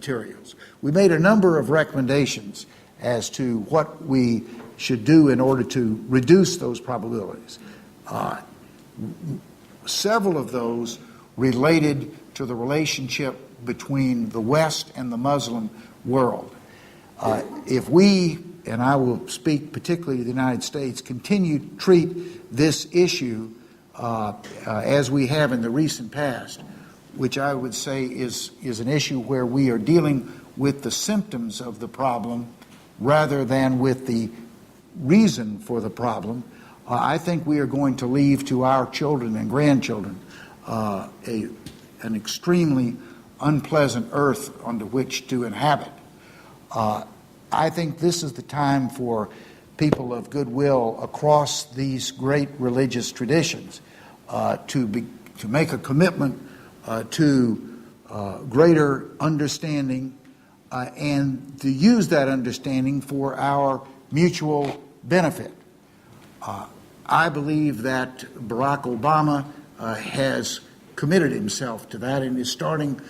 materials. We made a number of recommendations as to what we should do in order to reduce those probabilities. Several of those related to the relationship between the West and the Muslim world. If we, and I will speak particularly the United States, continue to treat this issue as we have in the recent past, which I would say is an issue where we are dealing with the symptoms of the problem rather than with the reason for the problem, I think we are going to leave to our children and grandchildren an extremely unpleasant earth under which to inhabit. I think this is the time for people of goodwill across these great religious traditions to make a commitment to greater understanding and to use that understanding for our mutual benefit. I believe that Barack Obama has committed himself to that and is starting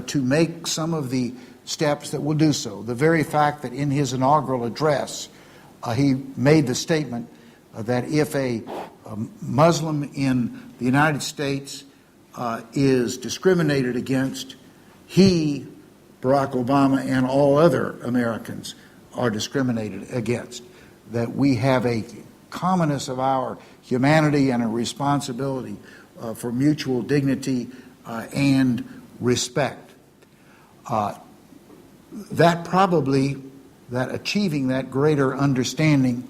to make some of the steps that will do so. The very fact that in his inaugural address he made the statement that if a Muslim in the United States is discriminated against, he, Barack Obama, and all other Americans are discriminated against. That we have a commonness of our humanity and a responsibility for mutual dignity and respect. That achieving that greater understanding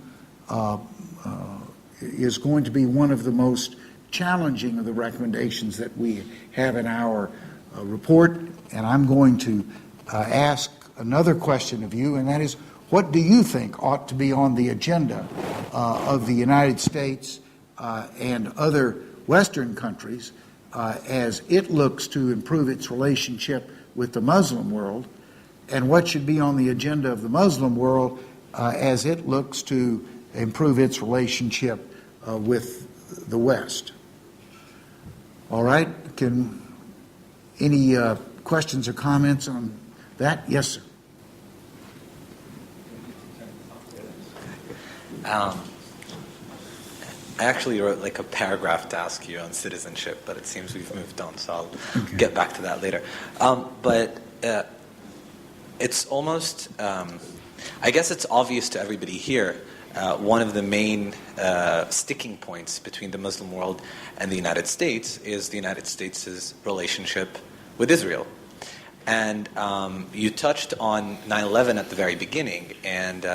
is going to be one of the most challenging of the recommendations that we have in our report. And I'm going to ask another question of you, and that is, what do you think ought to be on the agenda of the United States and other Western countries as it looks to improve its relationship with the Muslim world, and what should be on the agenda of the Muslim world as it looks to improve its relationship with the West? All right. Any questions or comments on that? Yes, sir. I actually wrote like a paragraph to ask you on citizenship, but it seems we've moved on, so I'll get back to that later. But it's almost, I guess it's obvious to everybody here, one of the main sticking points between the Muslim world and the United States is the United States' relationship with Israel. And you touched on 9/11 at the very beginning, and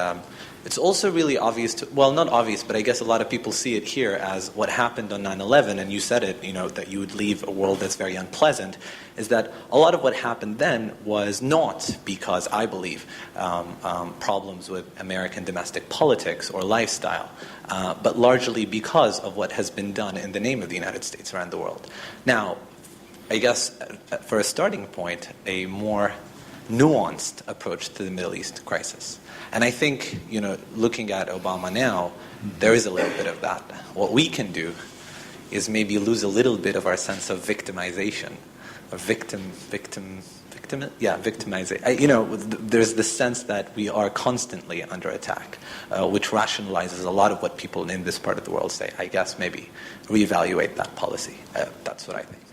it's also really obvious well, not obvious, but I guess a lot of people see it here as what happened on 9/11, and you said it, that you would leave a world that's very unpleasant, is that a lot of what happened then was not because, I believe, problems with American domestic politics or lifestyle, but largely because of what has been done in the name of the United States around the world. Now, I guess for a starting point, a more nuanced approach to the Middle East crisis. And I think, looking at Obama now, there is a little bit of that. What we can do is maybe lose a little bit of our sense of victimization, of victimization. There's the sense that we are constantly under attack, which rationalizes a lot of what people in this part of the world say. I guess maybe reevaluate that policy. That's what I think.